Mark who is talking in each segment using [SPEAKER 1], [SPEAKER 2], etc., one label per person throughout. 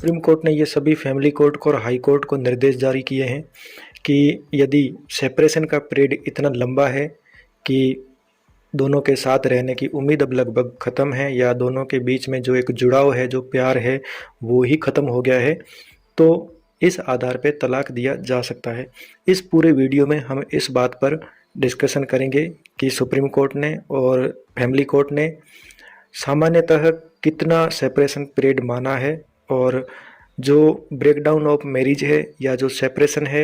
[SPEAKER 1] Supreme court ने ये सभी फैमिली कोर्ट को और हाई कोर्ट को निर्देश जारी किए हैं कि यदि सेपरेशन का पीरियड इतना लंबा है कि दोनों के साथ रहने की उम्मीद अब लगभग ख़त्म है या दोनों के बीच में जो एक जुड़ाव है, जो प्यार है, वो ही ख़त्म हो गया है, तो इस आधार पे तलाक दिया जा सकता है। इस पूरे वीडियो में हम इस बात पर डिस्कशन करेंगे कि सुप्रीम कोर्ट ने और फैमिली कोर्ट ने सामान्यतः कितना सेपरेशन पीरियड माना है और जो ब्रेकडाउन ऑफ मैरिज है या जो सेपरेशन है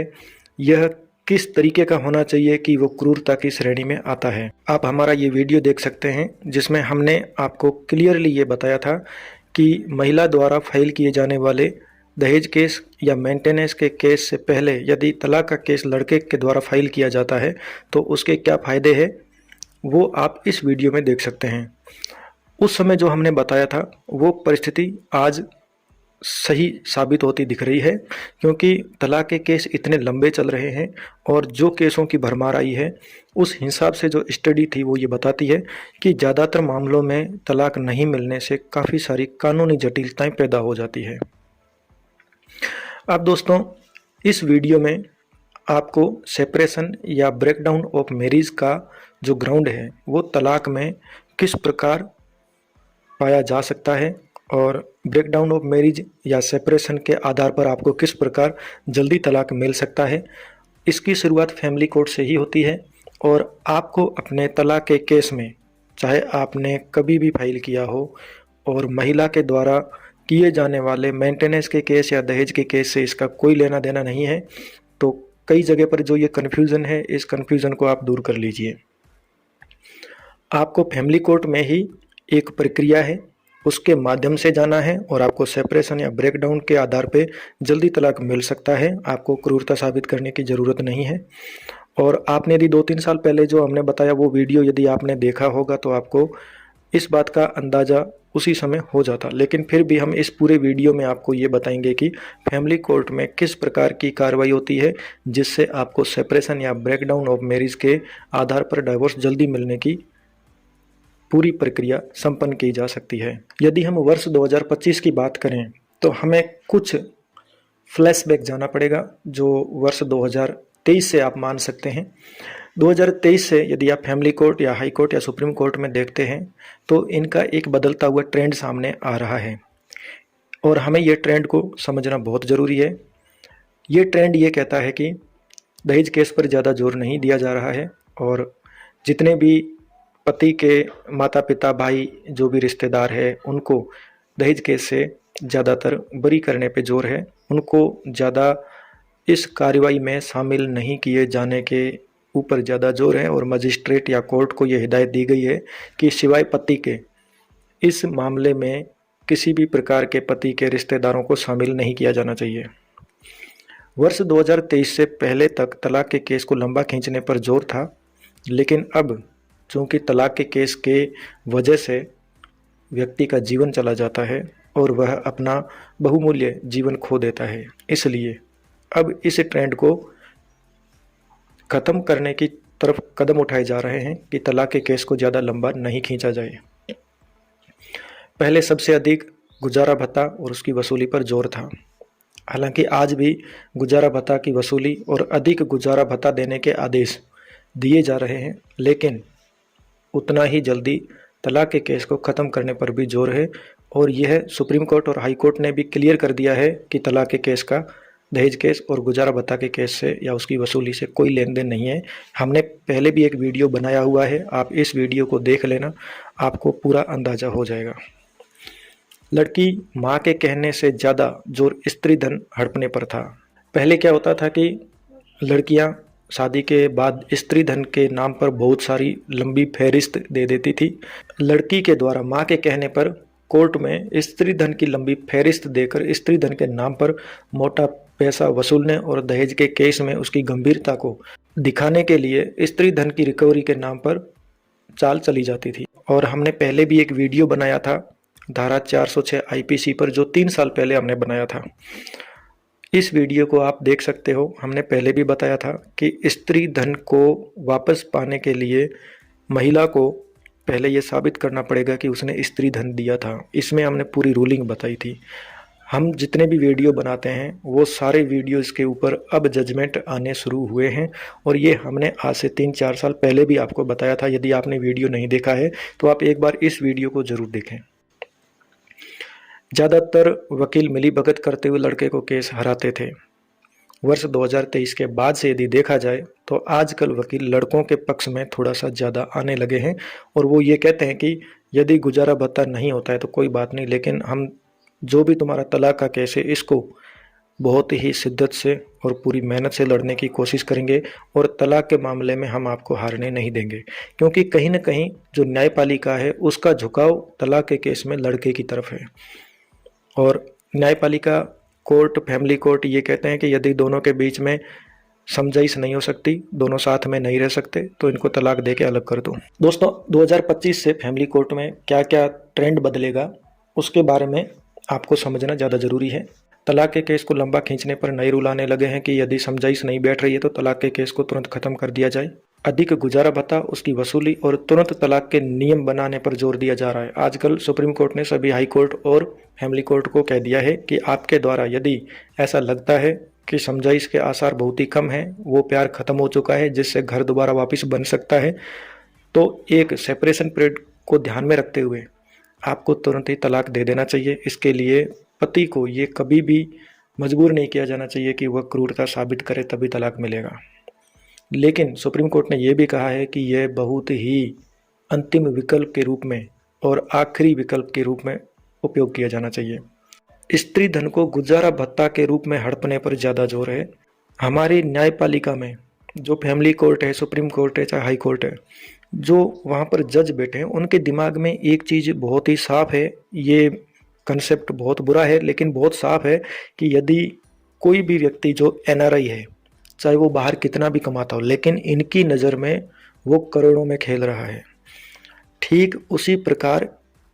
[SPEAKER 1] यह किस तरीके का होना चाहिए कि वो क्रूरता की श्रेणी में आता है। आप हमारा ये वीडियो देख सकते हैं जिसमें हमने आपको क्लियरली ये बताया था कि महिला द्वारा फाइल किए जाने वाले दहेज केस या मेंटेनेंस के केस से पहले यदि तलाक का केस लड़के के द्वारा फाइल किया जाता है तो उसके क्या फ़ायदे हैं वो आप इस वीडियो में देख सकते हैं। उस समय जो हमने बताया था वो परिस्थिति आज सही साबित होती दिख रही है, क्योंकि तलाक के केस इतने लंबे चल रहे हैं और जो केसों की भरमार आई है उस हिसाब से जो स्टडी थी वो ये बताती है कि ज़्यादातर मामलों में तलाक नहीं मिलने से काफ़ी सारी कानूनी जटिलताएं पैदा हो जाती है। अब दोस्तों इस वीडियो में आपको सेपरेशन या ब्रेकडाउन ऑफ मैरिज का जो ग्राउंड है वो तलाक में किस प्रकार पाया जा सकता है और ब्रेकडाउन ऑफ मैरिज या सेपरेशन के आधार पर आपको किस प्रकार जल्दी तलाक मिल सकता है, इसकी शुरुआत फैमिली कोर्ट से ही होती है। और आपको अपने तलाक के केस में चाहे आपने कभी भी फाइल किया हो और महिला के द्वारा किए जाने वाले मेंटेनेंस के केस या दहेज के केस से इसका कोई लेना देना नहीं है, तो कई जगह पर जो ये कन्फ्यूज़न है इस कन्फ्यूज़न को आप दूर कर लीजिए। आपको फैमिली कोर्ट में ही एक प्रक्रिया है उसके माध्यम से जाना है और आपको सेपरेशन या ब्रेकडाउन के आधार पे जल्दी तलाक मिल सकता है। आपको क्रूरता साबित करने की ज़रूरत नहीं है। और आपने यदि 2-3 साल पहले जो हमने बताया वो वीडियो यदि आपने देखा होगा तो आपको इस बात का अंदाज़ा उसी समय हो जाता, लेकिन फिर भी हम इस पूरे वीडियो में आपको ये बताएंगे कि फैमिली कोर्ट में किस प्रकार की कार्रवाई होती है जिससे आपको सेपरेशन या ब्रेकडाउन ऑफ मैरिज के आधार पर डाइवोर्स जल्दी मिलने की पूरी प्रक्रिया संपन्न की जा सकती है। यदि हम वर्ष 2025 की बात करें तो हमें कुछ फ्लैशबैक जाना पड़ेगा जो वर्ष 2023 से आप मान सकते हैं। 2023 से यदि आप फैमिली कोर्ट या हाई कोर्ट या सुप्रीम कोर्ट में देखते हैं तो इनका एक बदलता हुआ ट्रेंड सामने आ रहा है और हमें ये ट्रेंड को समझना बहुत ज़रूरी है। ये ट्रेंड ये कहता है कि दहेज केस पर ज़्यादा जोर नहीं दिया जा रहा है और जितने भी पति के माता पिता भाई जो भी रिश्तेदार है उनको दहेज केस से ज़्यादातर बरी करने पे जोर है। उनको ज़्यादा इस कार्रवाई में शामिल नहीं किए जाने के ऊपर ज़्यादा जोर है और मजिस्ट्रेट या कोर्ट को ये हिदायत दी गई है कि सिवाय पति के इस मामले में किसी भी प्रकार के पति के रिश्तेदारों को शामिल नहीं किया जाना चाहिए। वर्ष 2023 से पहले तक तलाक के केस को लंबा खींचने पर जोर था, लेकिन अब चूँकि तलाक के केस के वजह से व्यक्ति का जीवन चला जाता है और वह अपना बहुमूल्य जीवन खो देता है, इसलिए अब इस ट्रेंड को ख़त्म करने की तरफ कदम उठाए जा रहे हैं कि तलाक के केस को ज़्यादा लंबा नहीं खींचा जाए। पहले सबसे अधिक गुजारा भत्ता और उसकी वसूली पर जोर था। हालांकि आज भी गुजारा भत्ता की वसूली और अधिक गुजारा भत्ता देने के आदेश दिए जा रहे हैं, लेकिन उतना ही जल्दी तलाक के केस को ख़त्म करने पर भी जोर है। और यह सुप्रीम कोर्ट और हाई कोर्ट ने भी क्लियर कर दिया है कि तलाक के केस का दहेज केस और गुजारा भत्ता के केस से या उसकी वसूली से कोई लेन देन नहीं है। हमने पहले भी एक वीडियो बनाया हुआ है, आप इस वीडियो को देख लेना, आपको पूरा अंदाज़ा हो जाएगा। लड़की माँ के कहने से ज़्यादा जोर स्त्री धन हड़पने पर था। पहले क्या होता था कि लड़कियाँ शादी के बाद स्त्री धन के नाम पर बहुत सारी लंबी फहरिस्त दे देती थी। लड़की के द्वारा माँ के कहने पर कोर्ट में स्त्री धन की लंबी फहरिस्त देकर स्त्री धन के नाम पर मोटा पैसा वसूलने और दहेज के केस में उसकी गंभीरता को दिखाने के लिए स्त्री धन की रिकवरी के नाम पर चाल चली जाती थी। और हमने पहले भी एक वीडियो बनाया था धारा 406 आईपीसी पर, जो 3 साल पहले हमने बनाया था। इस वीडियो को आप देख सकते हो। हमने पहले भी बताया था कि स्त्री धन को वापस पाने के लिए महिला को पहले ये साबित करना पड़ेगा कि उसने स्त्री धन दिया था। इसमें हमने पूरी रूलिंग बताई थी। हम जितने भी वीडियो बनाते हैं वो सारे वीडियोस के ऊपर अब जजमेंट आने शुरू हुए हैं, और ये हमने आज से 3-4 साल पहले भी आपको बताया था। यदि आपने वीडियो नहीं देखा है तो आप एक बार इस वीडियो को ज़रूर देखें। ज़्यादातर वकील मिलीभगत करते हुए लड़के को केस हराते थे। वर्ष 2023 के बाद से यदि देखा जाए तो आजकल वकील लड़कों के पक्ष में थोड़ा सा ज़्यादा आने लगे हैं, और वो ये कहते हैं कि यदि गुजारा भत्ता नहीं होता है तो कोई बात नहीं, लेकिन हम जो भी तुम्हारा तलाक का केस है इसको बहुत ही शिद्दत से और पूरी मेहनत से लड़ने की कोशिश करेंगे, और तलाक के मामले में हम आपको हारने नहीं देंगे। क्योंकि कहीं ना कहीं जो न्यायपालिका है उसका झुकाव तलाक के केस में लड़के की तरफ है, और न्यायपालिका कोर्ट, फैमिली कोर्ट ये कहते हैं कि यदि दोनों के बीच में समझाइश नहीं हो सकती, दोनों साथ में नहीं रह सकते, तो इनको तलाक दे के अलग कर दो। दोस्तों 2025 से फैमिली कोर्ट में क्या क्या ट्रेंड बदलेगा उसके बारे में आपको समझना ज़्यादा ज़रूरी है। तलाक के केस को लंबा खींचने पर नए रूल आने लगे हैं कि यदि समझाइश नहीं बैठ रही है तो तलाक के केस को तुरंत खत्म कर दिया जाए। अधिक गुजारा भत्ता, उसकी वसूली और तुरंत तलाक के नियम बनाने पर जोर दिया जा रहा है। आजकल सुप्रीम कोर्ट ने सभी हाई कोर्ट और फैमिली कोर्ट को कह दिया है कि आपके द्वारा यदि ऐसा लगता है कि समझाइश के आसार बहुत ही कम हैं, वो प्यार खत्म हो चुका है जिससे घर दोबारा वापस बन सकता है, तो एक सेपरेशन पीरियड को ध्यान में रखते हुए आपको तुरंत ही तलाक दे देना चाहिए। इसके लिए पति को ये कभी भी मजबूर नहीं किया जाना चाहिए कि वह क्रूरता साबित करे तभी तलाक मिलेगा। लेकिन सुप्रीम कोर्ट ने यह भी कहा है कि यह बहुत ही अंतिम विकल्प के रूप में और आखिरी विकल्प के रूप में उपयोग किया जाना चाहिए। स्त्री धन को गुजारा भत्ता के रूप में हड़पने पर ज़्यादा जोर है। हमारी न्यायपालिका में जो फैमिली कोर्ट है, सुप्रीम कोर्ट है, चाहे हाई कोर्ट है, जो वहाँ पर जज बैठे हैं उनके दिमाग में एक चीज़ बहुत ही साफ है। ये कंसेप्ट बहुत बुरा है लेकिन बहुत साफ है कि यदि कोई भी व्यक्ति जो एनआरआई है, चाहे वो बाहर कितना भी कमाता हो, लेकिन इनकी नज़र में वो करोड़ों में खेल रहा है। ठीक उसी प्रकार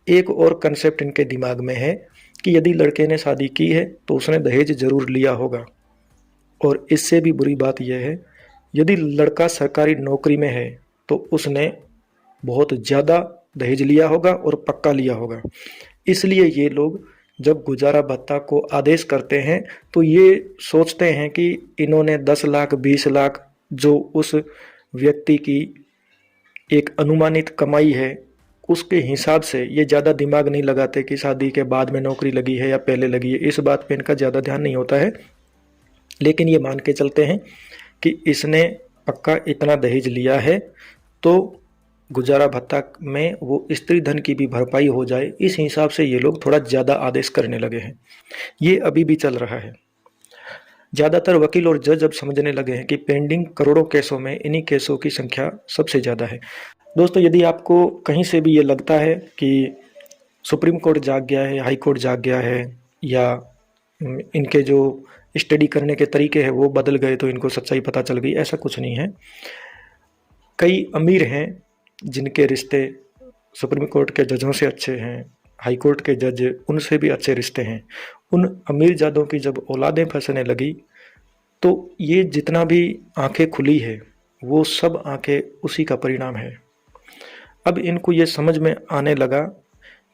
[SPEAKER 1] एक और कंसेप्ट इनके दिमाग में है कि यदि लड़के ने शादी की है तो उसने दहेज जरूर लिया होगा, और इससे भी बुरी बात यह है यदि लड़का सरकारी नौकरी में है तो उसने बहुत ज़्यादा दहेज लिया होगा और पक्का लिया होगा। इसलिए ये लोग जब गुजारा भत्ता को आदेश करते हैं तो ये सोचते हैं कि इन्होंने 10 लाख 20 लाख जो उस व्यक्ति की एक अनुमानित कमाई है उसके हिसाब से ये ज़्यादा दिमाग नहीं लगाते कि शादी के बाद में नौकरी लगी है या पहले लगी है। इस बात पे इनका ज़्यादा ध्यान नहीं होता है, लेकिन ये मान के चलते हैं कि इसने पक्का इतना दहेज लिया है तो गुजारा भत्ता में वो स्त्री धन की भी भरपाई हो जाए। इस हिसाब से ये लोग थोड़ा ज़्यादा आदेश करने लगे हैं। ये अभी भी चल रहा है। ज़्यादातर वकील और जज अब समझने लगे हैं कि पेंडिंग करोड़ों केसों में इन्हीं केसों की संख्या सबसे ज़्यादा है। दोस्तों यदि आपको कहीं से भी ये लगता है कि सुप्रीम कोर्ट जाग गया है, हाई कोर्ट जाग गया है, या इनके जो स्टडी करने के तरीके हैं वो बदल गए तो इनको सच्चाई पता चल गई, ऐसा कुछ नहीं है। कई अमीर हैं जिनके रिश्ते सुप्रीम कोर्ट के जजों से अच्छे हैं, हाई कोर्ट के जज उनसे भी अच्छे रिश्ते हैं। उन अमीर जादों की जब औलादें फंसने लगी तो ये जितना भी आंखें खुली है वो सब आंखें उसी का परिणाम है। अब इनको ये समझ में आने लगा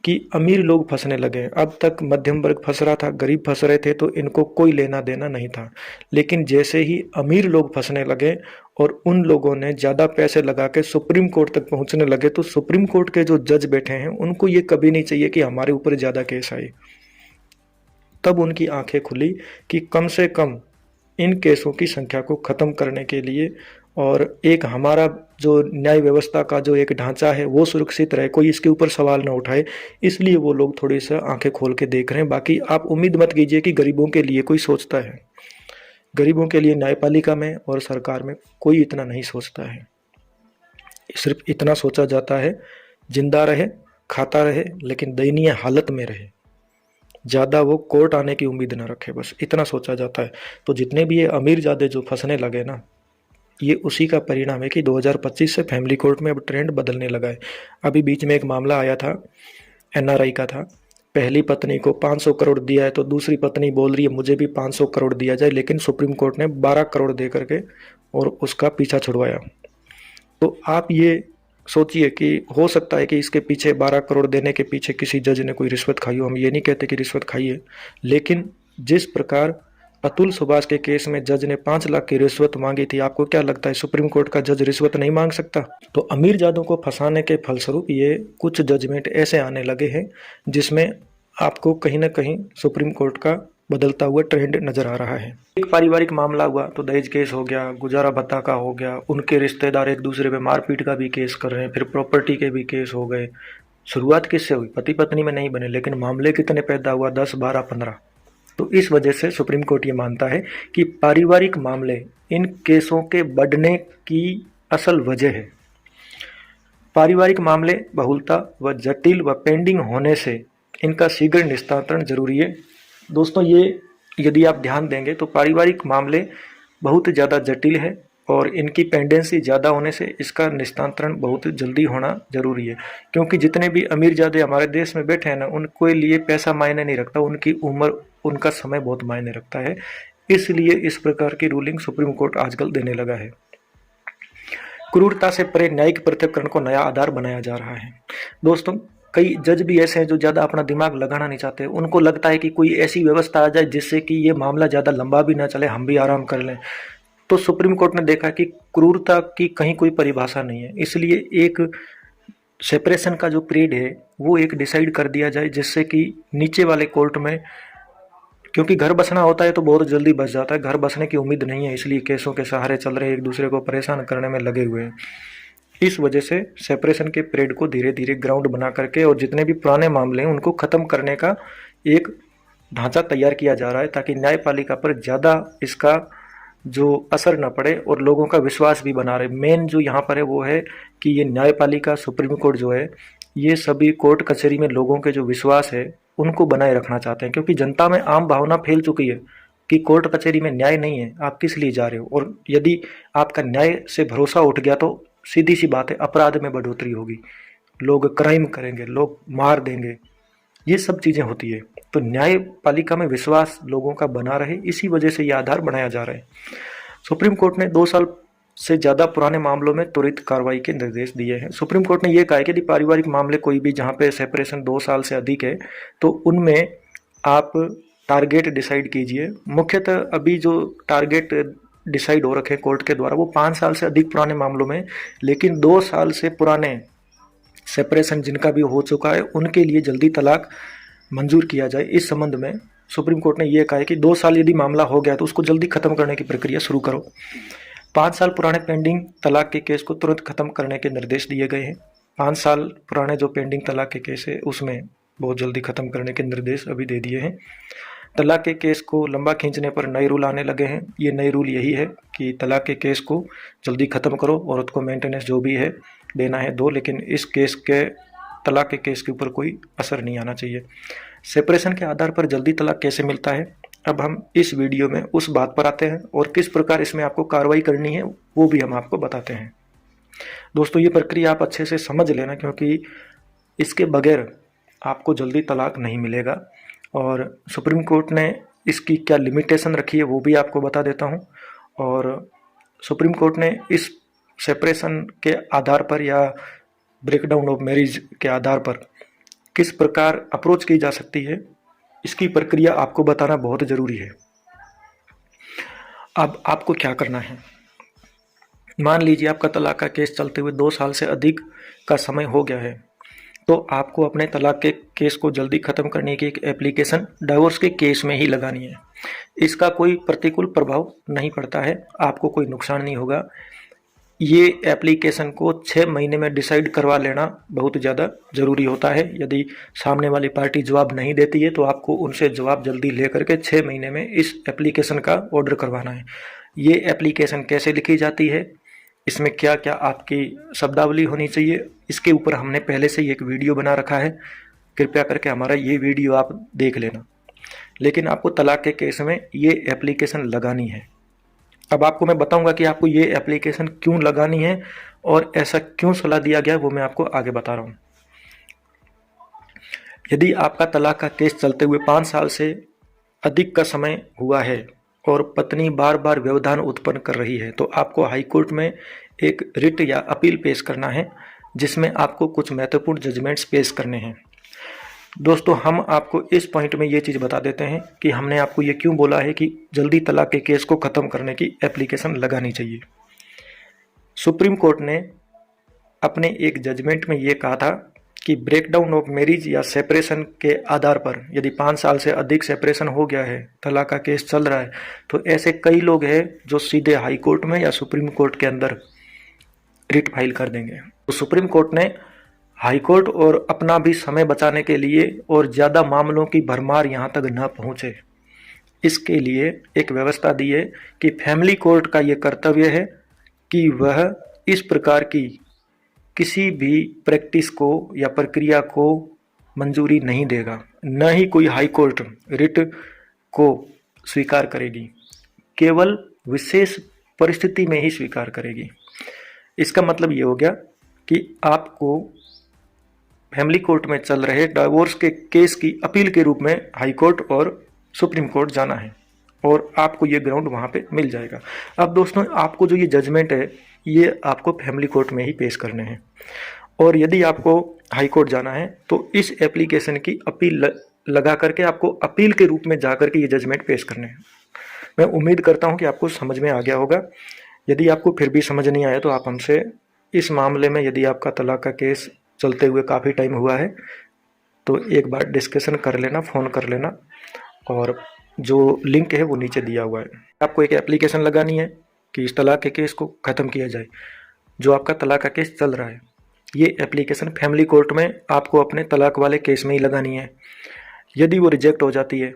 [SPEAKER 1] कि अमीर लोग फंसने लगे। अब तक मध्यम वर्ग फंस रहा था, गरीब फंस रहे थे तो इनको कोई लेना देना नहीं था। लेकिन जैसे ही अमीर लोग फंसने लगे और उन लोगों ने ज़्यादा पैसे लगा के सुप्रीम कोर्ट तक पहुंचने लगे तो सुप्रीम कोर्ट के जो जज बैठे हैं उनको ये कभी नहीं चाहिए कि हमारे ऊपर ज़्यादा केस आए। तब उनकी आंखें खुली कि कम से कम इन केसों की संख्या को ख़त्म करने के लिए और एक हमारा जो न्याय व्यवस्था का जो एक ढांचा है वो सुरक्षित रहे, कोई इसके ऊपर सवाल ना उठाए, इसलिए वो लोग थोड़ी सा आंखें खोल के देख रहे हैं। बाकी आप उम्मीद मत कीजिए कि गरीबों के लिए कोई सोचता है। गरीबों के लिए न्यायपालिका में और सरकार में कोई इतना नहीं सोचता है। सिर्फ इतना सोचा जाता है जिंदा रहे, खाता रहे, लेकिन दयनीय हालत में रहे, ज़्यादा वो कोर्ट आने की उम्मीद ना रखे, बस इतना सोचा जाता है। तो जितने भी ये अमीर ज़्यादा जो फंसने लगे ना, ये उसी का परिणाम है कि 2025 से फैमिली कोर्ट में अब ट्रेंड बदलने लगा है। अभी बीच में एक मामला आया था, एनआरआई का था। पहली पत्नी को 500 करोड़ दिया है तो दूसरी पत्नी बोल रही है मुझे भी 500 करोड़ दिया जाए, लेकिन सुप्रीम कोर्ट ने 12 करोड़ दे करके और उसका पीछा छुड़वाया। तो आप ये सोचिए कि हो सकता है कि इसके पीछे 12 करोड़ देने के पीछे किसी जज ने कोई रिश्वत खाई हो। हम ये नहीं कहते कि रिश्वत खाई है, लेकिन जिस प्रकार अतुल सुभाष के केस में जज ने 5 लाख की रिश्वत मांगी थी, आपको क्या लगता है सुप्रीम कोर्ट का जज रिश्वत नहीं मांग सकता? तो अमीरजादों को फंसाने के फलस्वरूप ये कुछ जजमेंट ऐसे आने लगे हैं जिसमें आपको कहीं ना कहीं सुप्रीम कोर्ट का बदलता हुआ ट्रेंड नजर आ रहा है। एक पारिवारिक मामला हुआ तो दहेज केस हो गया, गुजारा भत्ता का हो गया, उनके रिश्तेदार एक दूसरे पे मारपीट का भी केस कर रहे हैं, फिर प्रॉपर्टी के भी केस हो गए। शुरुआत किससे हुई? पति पत्नी में नहीं बने, लेकिन मामले कितने पैदा हुआ? 10, 12, 15। तो इस वजह से सुप्रीम कोर्ट ये मानता है कि पारिवारिक मामले इन केसों के बढ़ने की असल वजह है। पारिवारिक मामले बहुलता व जटिल व पेंडिंग होने से इनका शीघ्र निस्तारण जरूरी है। दोस्तों, ये यदि आप ध्यान देंगे तो पारिवारिक मामले बहुत ज़्यादा जटिल है और इनकी पेंडेंसी ज़्यादा होने से इसका निस्तारण बहुत जल्दी होना जरूरी है, क्योंकि जितने भी अमीरजादे हमारे देश में बैठे हैं ना, उनके लिए पैसा मायने नहीं रखता, उनकी उम्र, उनका समय बहुत मायने रखता है। इसलिए इस प्रकार की रूलिंग सुप्रीम कोर्ट आजकल देने लगा है। क्रूरता से परे न्यायिक पृथक्करण को नया आधार बनाया जा रहा है। दोस्तों, कई जज भी ऐसे हैं जो ज़्यादा अपना दिमाग लगाना नहीं चाहते। उनको लगता है कि कोई ऐसी व्यवस्था आ जाए जिससे कि ये मामला ज़्यादा लंबा भी ना चले, हम भी आराम कर लें। तो सुप्रीम कोर्ट ने देखा कि क्रूरता की कहीं कोई परिभाषा नहीं है, इसलिए एक सेपरेशन का जो पीरियड है वो एक डिसाइड कर दिया जाए, जिससे कि नीचे वाले कोर्ट में, क्योंकि घर बसना होता है तो बहुत जल्दी बस जाता है, घर बसने की उम्मीद नहीं है, इसलिए केसों के सहारे चल रहे, एक दूसरे को परेशान करने में लगे हुए हैं। इस वजह से सेपरेशन के पीरियड को धीरे धीरे ग्राउंड बना करके और जितने भी पुराने मामले हैं उनको खत्म करने का एक ढांचा तैयार किया जा रहा है, ताकि न्यायपालिका पर ज़्यादा इसका जो असर न पड़े और लोगों का विश्वास भी बना रहे। मेन जो यहाँ पर है वो है कि ये न्यायपालिका, सुप्रीम कोर्ट जो है, ये सभी कोर्ट कचहरी में लोगों के जो विश्वास है उनको बनाए रखना चाहते हैं, क्योंकि जनता में आम भावना फैल चुकी है कि कोर्ट कचहरी में न्याय नहीं है, आप किस लिए जा रहे हो। और यदि आपका न्याय से भरोसा उठ गया तो सीधी सी बात है, अपराध में बढ़ोतरी होगी, लोग क्राइम करेंगे, लोग मार देंगे, ये सब चीज़ें होती है। तो न्यायपालिका में विश्वास लोगों का बना रहे, इसी वजह से ये आधार बनाया जा रहा है। सुप्रीम कोर्ट ने 2 साल से ज़्यादा पुराने मामलों में त्वरित कार्रवाई के निर्देश दिए हैं। सुप्रीम कोर्ट ने यह कहा है कि यदि पारिवारिक मामले कोई भी जहाँ पे सेपरेशन 2 साल से अधिक है तो उनमें आप टारगेट डिसाइड कीजिए। मुख्यतः अभी जो टारगेट डिसाइड हो रखे कोर्ट के द्वारा वो 5 साल से अधिक पुराने मामलों में, लेकिन 2 साल से पुराने सेपरेशन जिनका भी हो चुका है उनके लिए जल्दी तलाक मंजूर किया जाए। इस संबंध में सुप्रीम कोर्ट ने यह कहा है कि 2 साल यदि मामला हो गया तो उसको जल्दी खत्म करने की प्रक्रिया शुरू करो। 5 साल पुराने पेंडिंग तलाक के केस को तुरंत खत्म करने के निर्देश दिए गए हैं। 5 साल पुराने जो पेंडिंग तलाक के केस है उसमें बहुत जल्दी खत्म करने के निर्देश अभी दे दिए हैं। तलाक के केस को लंबा खींचने पर नए रूल आने लगे हैं। ये नए रूल यही है कि तलाक के केस को जल्दी खत्म करो, औरत को मेंटेनेंस जो भी है देना है दो, लेकिन इस केस के, तलाक के केस के ऊपर कोई असर नहीं आना चाहिए। सेपरेशन के आधार पर जल्दी तलाक कैसे मिलता है, अब हम इस वीडियो में उस बात पर आते हैं और किस प्रकार इसमें आपको कार्रवाई करनी है वो भी हम आपको बताते हैं। दोस्तों, ये प्रक्रिया आप अच्छे से समझ लेना, क्योंकि इसके बगैर आपको जल्दी तलाक नहीं मिलेगा। और सुप्रीम कोर्ट ने इसकी क्या लिमिटेशन रखी है वो भी आपको बता देता हूँ। और सुप्रीम कोर्ट ने इस सेपरेशन के आधार पर या ब्रेकडाउन ऑफ मैरिज के आधार पर किस प्रकार अप्रोच की जा सकती है, इसकी प्रक्रिया आपको बताना बहुत ज़रूरी है। अब आपको क्या करना है, मान लीजिए आपका तलाक का केस चलते हुए 2 साल से अधिक का समय हो गया है, तो आपको अपने तलाक के केस को जल्दी ख़त्म करने की एक एप्लीकेशन डाइवोर्स के केस में ही लगानी है। इसका कोई प्रतिकूल प्रभाव नहीं पड़ता है, आपको कोई नुकसान नहीं होगा। ये एप्लीकेशन को 6 महीने में डिसाइड करवा लेना बहुत ज़्यादा ज़रूरी होता है। यदि सामने वाली पार्टी जवाब नहीं देती है तो आपको उनसे जवाब जल्दी लेकर के 6 महीने में इस एप्लीकेशन का ऑर्डर करवाना है। ये एप्लीकेशन कैसे लिखी जाती है, इसमें क्या क्या आपकी शब्दावली होनी चाहिए, इसके ऊपर हमने पहले से ही एक वीडियो बना रखा है, कृपया करके हमारा ये वीडियो आप देख लेना। लेकिन आपको तलाक के केस में ये एप्लीकेशन लगानी है। अब आपको मैं बताऊंगा कि आपको ये एप्लीकेशन क्यों लगानी है और ऐसा क्यों सलाह दिया गया, वो मैं आपको आगे बता रहा हूँ। यदि आपका तलाक का केस चलते हुए 5 साल से अधिक का समय हुआ है और पत्नी बार बार व्यवधान उत्पन्न कर रही है, तो आपको हाई कोर्ट में एक रिट या अपील पेश करना है, जिसमें आपको कुछ महत्वपूर्ण जजमेंट्स पेश करने हैं। दोस्तों, हम आपको इस पॉइंट में ये चीज़ बता देते हैं कि हमने आपको ये क्यों बोला है कि जल्दी तलाक के केस को ख़त्म करने की एप्लीकेशन लगानी चाहिए। सुप्रीम कोर्ट ने अपने एक जजमेंट में ये कहा था कि ब्रेकडाउन ऑफ मैरिज या सेपरेशन के आधार पर यदि 5 साल से अधिक सेपरेशन हो गया है, तलाक का केस चल रहा है, तो ऐसे कई लोग हैं जो सीधे हाई कोर्ट में या सुप्रीम कोर्ट के अंदर रिट फाइल कर देंगे। तो सुप्रीम कोर्ट ने हाई कोर्ट और अपना भी समय बचाने के लिए और ज़्यादा मामलों की भरमार यहाँ तक न पहुँचे, इसके लिए एक व्यवस्था दी है कि फैमिली कोर्ट का ये कर्तव्य है कि वह इस प्रकार की किसी भी प्रैक्टिस को या प्रक्रिया को मंजूरी नहीं देगा, न ही कोई हाई कोर्ट रिट को स्वीकार करेगी, केवल विशेष परिस्थिति में ही स्वीकार करेगी। इसका मतलब ये हो गया कि आपको फैमिली कोर्ट में चल रहे डिवोर्स के केस की अपील के रूप में हाई कोर्ट और सुप्रीम कोर्ट जाना है और आपको ये ग्राउंड वहाँ पे मिल जाएगा। अब दोस्तों, आपको जो ये जजमेंट है ये आपको फैमिली कोर्ट में ही पेश करने हैं, और यदि आपको हाई कोर्ट जाना है तो इस एप्लीकेशन की अपील लगा करके आपको अपील के रूप में जा करके ये जजमेंट पेश करने हैं। मैं उम्मीद करता हूँ कि आपको समझ में आ गया होगा। यदि आपको फिर भी समझ नहीं आया तो आप हमसे इस मामले में, यदि आपका तलाक का केस चलते हुए काफ़ी टाइम हुआ है, तो एक बार डिस्कशन कर लेना, फ़ोन कर लेना, और जो लिंक है वो नीचे दिया हुआ है। आपको एक एप्लीकेशन लगानी है कि इस तलाक के केस को ख़त्म किया जाए, जो आपका तलाक का केस चल रहा है। ये एप्लीकेशन फैमिली कोर्ट में आपको अपने तलाक वाले केस में ही लगानी है। यदि वो रिजेक्ट हो जाती है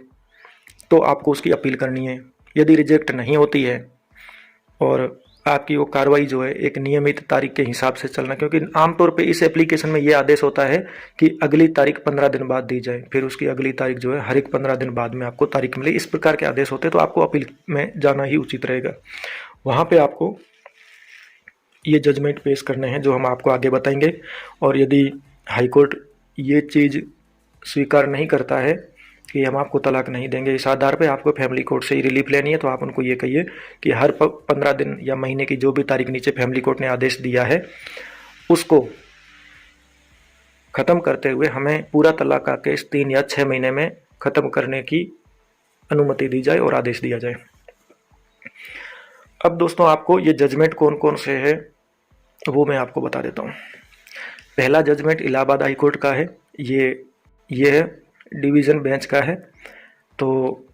[SPEAKER 1] तो आपको उसकी अपील करनी है। यदि रिजेक्ट नहीं होती है और आपकी वो कार्रवाई जो है एक नियमित तारीख के हिसाब से चलना, क्योंकि आमतौर पे इस एप्लीकेशन में ये आदेश होता है कि अगली तारीख 15 दिन बाद दी जाए, फिर उसकी अगली तारीख जो है हर एक 15 दिन बाद में आपको तारीख मिले, इस प्रकार के आदेश होते हैं। तो आपको अपील में जाना ही उचित रहेगा। वहाँ पे आपको ये जजमेंट पेश करने हैं जो हम आपको आगे बताएंगे। और यदि हाई कोर्ट ये चीज़ स्वीकार नहीं करता है कि हम आपको तलाक नहीं देंगे, इस आधार पे आपको फैमिली कोर्ट से ही रिलीफ लेनी है, तो आप उनको ये कहिए कि हर 15 दिन या महीने की जो भी तारीख नीचे फैमिली कोर्ट ने आदेश दिया है उसको ख़त्म करते हुए हमें पूरा तलाक का केस 3 या 6 महीने में ख़त्म करने की अनुमति दी जाए और आदेश दिया जाए। अब दोस्तों, आपको ये जजमेंट कौन कौन से है वो मैं आपको बता देता हूँ। पहला जजमेंट इलाहाबाद हाई कोर्ट का है, ये डिवीज़न बेंच का है, तो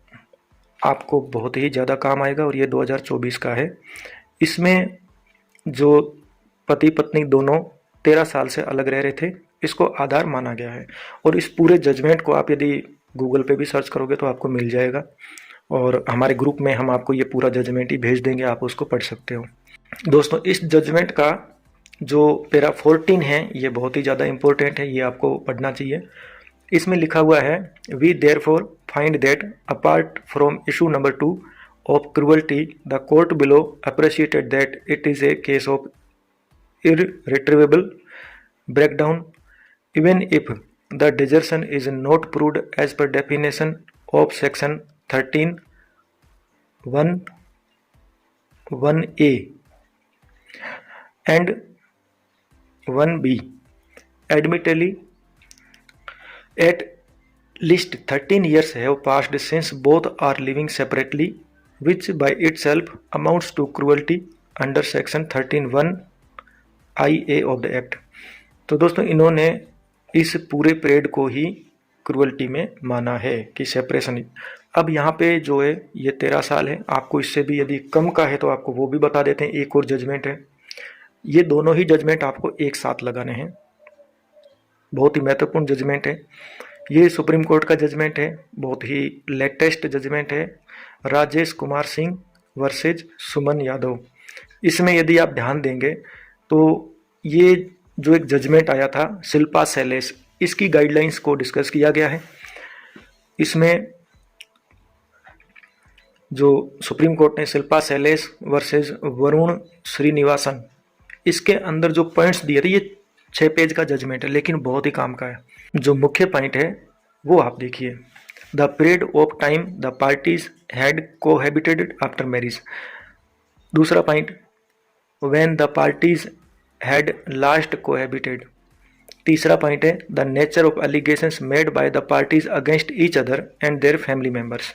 [SPEAKER 1] आपको बहुत ही ज़्यादा काम आएगा, और ये 2024 का है। इसमें जो पति पत्नी दोनों 13 साल से अलग रह रहे थे, इसको आधार माना गया है। और इस पूरे जजमेंट को आप यदि गूगल पे भी सर्च करोगे तो आपको मिल जाएगा, और हमारे ग्रुप में हम आपको ये पूरा जजमेंट ही भेज देंगे, आप उसको पढ़ सकते हो। दोस्तों, इस जजमेंट का जो पैरा 14 है ये बहुत ही ज़्यादा इम्पोर्टेंट है, ये आपको पढ़ना चाहिए। इसमें लिखा हुआ है, we therefore find that apart from issue number 2 of cruelty the court below appreciated that it is a case of irretrievable breakdown even if the desertion is not proved as per definition of section 13(1)(1)(a) and 1(b). Admittedly, at least 13 years have passed since both are living separately, which by itself amounts to cruelty under section 13(1)(IA) of the Act। तो दोस्तों, इन्होंने इस पूरे period को ही cruelty में माना है कि सेपरेशन। अब यहाँ पे जो है ये 13 साल है, आपको इससे भी यदि कम का है तो आपको वो भी बता देते हैं। एक और जजमेंट है, ये दोनों ही जजमेंट आपको एक साथ लगाने हैं, बहुत ही महत्वपूर्ण जजमेंट है। ये सुप्रीम कोर्ट का जजमेंट है, बहुत ही लेटेस्ट जजमेंट है, राजेश कुमार सिंह वर्सेज सुमन यादव। इसमें यदि आप ध्यान देंगे तो ये जो एक जजमेंट आया था शिल्पा शैलेश, इसकी गाइडलाइंस को डिस्कस किया गया है। इसमें जो सुप्रीम कोर्ट ने शिल्पा शैलेश वर्सेस वरुण श्रीनिवासन, इसके अंदर जो पॉइंट्स दिए थे, ये 6 पेज का जजमेंट है लेकिन बहुत ही काम का है। जो मुख्य पॉइंट है वो आप देखिए, the period of time the parties had cohabited after marriage. दूसरा point, when the parties had last cohabited. तीसरा पॉइंट है the nature of allegations made by the parties against each other and their family members.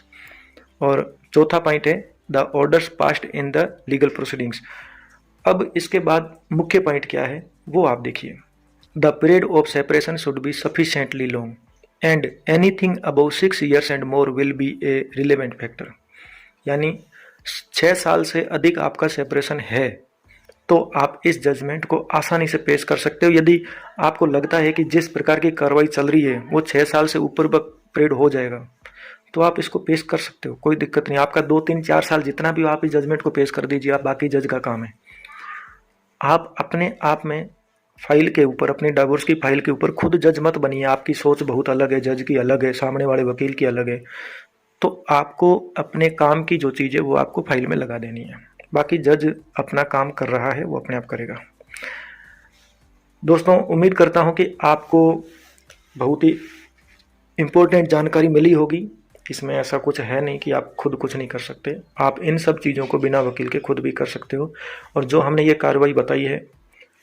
[SPEAKER 1] और चौथा point है the orders passed in the legal proceedings. अब इसके बाद मुख्य point क्या है वो आप देखिए। The period of separation should be sufficiently long and anything above 6 years and more will be A relevant factor. यानी 6 साल से अधिक आपका सेपरेशन है तो आप इस जजमेंट को आसानी से पेश कर सकते हो। यदि आपको लगता है कि जिस प्रकार की कार्रवाई चल रही है वो 6 साल से ऊपर पीरियड हो जाएगा तो आप इसको पेश कर सकते हो, कोई दिक्कत नहीं। आपका 2, 3, 4 साल जितना भी हो आप इस जजमेंट को पेश कर दीजिए, आप बाकी जज का काम है। आप अपने आप में फाइल के ऊपर, अपनी डिवोर्स की फाइल के ऊपर खुद जज मत बनिए। आपकी सोच बहुत अलग है, जज की अलग है, सामने वाले वकील की अलग है। तो आपको अपने काम की जो चीज़ है वो आपको फाइल में लगा देनी है। बाकी जज अपना काम कर रहा है वो अपने आप करेगा। दोस्तों उम्मीद करता हूँ कि आपको बहुत ही इम्पोर्टेंट जानकारी मिली होगी। इसमें ऐसा कुछ है नहीं कि आप खुद कुछ नहीं कर सकते, आप इन सब चीज़ों को बिना वकील के खुद भी कर सकते हो। और जो हमने ये कार्रवाई बताई है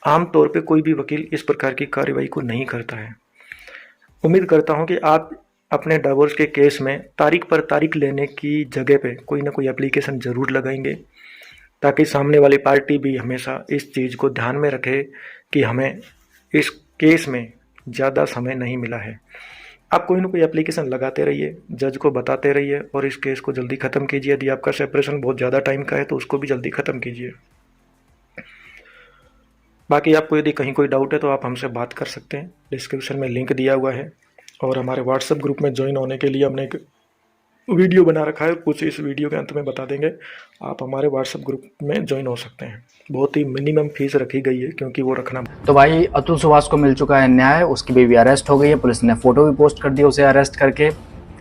[SPEAKER 1] आमतौर पे कोई भी वकील इस प्रकार की कार्रवाई को नहीं करता है। उम्मीद करता हूँ कि आप अपने डिवोर्स के केस में तारीख पर तारीख लेने की जगह पे कोई ना कोई एप्लीकेशन ज़रूर लगाएंगे ताकि सामने वाली पार्टी भी हमेशा इस चीज़ को ध्यान में रखे कि हमें इस केस में ज़्यादा समय नहीं मिला है। आप कोई ना कोई एप्लीकेशन लगाते रहिए, जज को बताते रहिए और इस केस को जल्दी ख़त्म कीजिए। यदि आपका सेपरेशन बहुत ज़्यादा टाइम का है तो उसको भी जल्दी ख़त्म कीजिए। बाकी आपको यदि कहीं कोई डाउट है तो आप हमसे बात कर सकते हैं, डिस्क्रिप्शन में लिंक दिया हुआ है। और हमारे व्हाट्सएप ग्रुप में ज्वाइन होने के लिए हमने एक वीडियो बना रखा है, कुछ इस वीडियो के अंत में बता देंगे। आप हमारे व्हाट्सएप ग्रुप में ज्वाइन हो सकते हैं। बहुत ही मिनिमम फीस रखी गई है क्योंकि वो रखना।
[SPEAKER 2] तो भाई अतुल सुभाष को मिल चुका है न्याय, उसकी बेबी अरेस्ट हो गई है, पुलिस ने फोटो भी पोस्ट कर दी उसे अरेस्ट करके,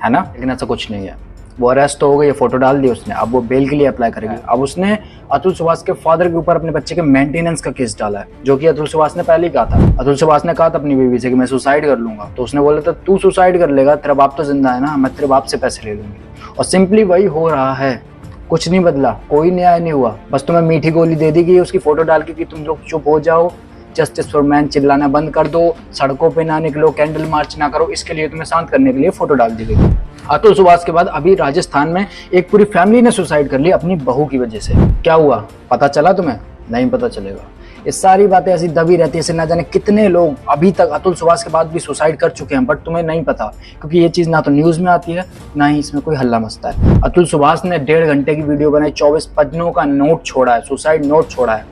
[SPEAKER 2] है ना। लेकिन ऐसा कुछ नहीं है, वो अरेस्ट तो हो गई है, फोटो डाल दी उसने, अब वो बेल के लिए अप्लाई करेगी। अब उसने अतुल सुभाष के फादर के ऊपर अपने बच्चे के मेंटेनेंस का केस डाला है, जो कि अतुल सुभाष ने पहले ही कहा था। अतुल सुभाष ने कहा था अपनी बेबी से कि मैं सुसाइड कर लूंगा, तो उसने बोला था तू सुसाइड कर लेगा, तेरा बाप तो जिंदा है ना, मैं तेरे बाप से पैसे ले लूंगी। और सिंपली वही हो रहा है, कुछ नहीं बदला, कोई न्याय नहीं हुआ। बस तुम्हें मीठी गोली दे दी गई उसकी फोटो डाल के कि तुम लोग चुप हो जाओ, जस्टिस फॉर मैन चिल्लाना बंद कर दो, सड़कों पे ना निकलो, कैंडल मार्च ना करो, इसके लिए तुम्हें शांत करने के लिए फोटो डाल दी गई। अतुल सुभाष के बाद अभी राजस्थान में एक पूरी फैमिली ने सुसाइड कर ली अपनी बहू की वजह से। क्या हुआ पता चला तुम्हें? नहीं पता चलेगा। ये सारी बातें ऐसी दबी रहती है, ना जाने कितने लोग अभी तक अतुल सुभाष के बाद भी सुसाइड कर चुके हैं, बट तुम्हें नहीं पता क्योंकि ये चीज ना तो न्यूज में आती है ना ही इसमें कोई हल्ला मचता है। अतुल सुभाष ने 1.5 घंटे की वीडियो बनाई, 24 पन्नों का नोट छोड़ा है, सुसाइड नोट छोड़ा है।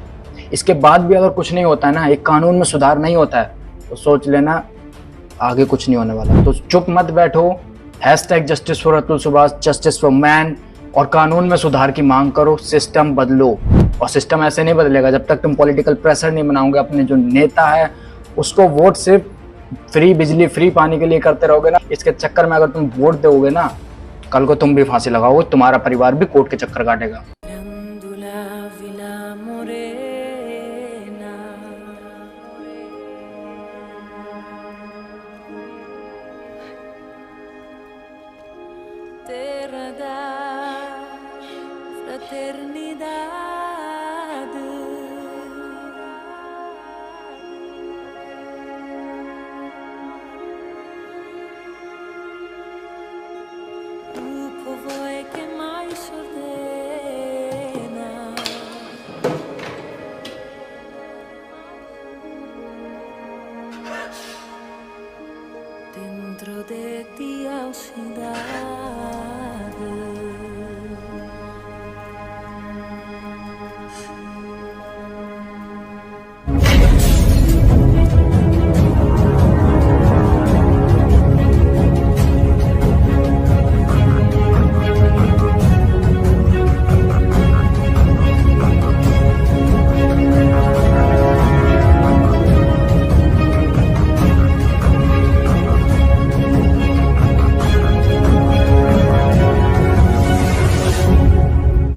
[SPEAKER 2] इसके बाद भी अगर कुछ नहीं होता है ना, एक कानून में सुधार नहीं होता है, तो सोच लेना आगे कुछ नहीं होने वाला। तो चुप मत बैठो, #justice for Atul Subhash, justice for man, और कानून में सुधार की मांग करो, सिस्टम बदलो। और सिस्टम ऐसे नहीं बदलेगा जब तक तुम पॉलिटिकल प्रेशर नहीं बनाओगे अपने जो नेता है उसको। वोट सिर्फ फ्री बिजली फ्री पानी के लिए करते रहोगे ना, इसके चक्कर में अगर तुम वोट दोगे ना, कल को तुम भी फांसी लगाओगे, तुम्हारा परिवार भी कोर्ट के चक्कर काटेगा।
[SPEAKER 3] Dentro de ti, ausidade.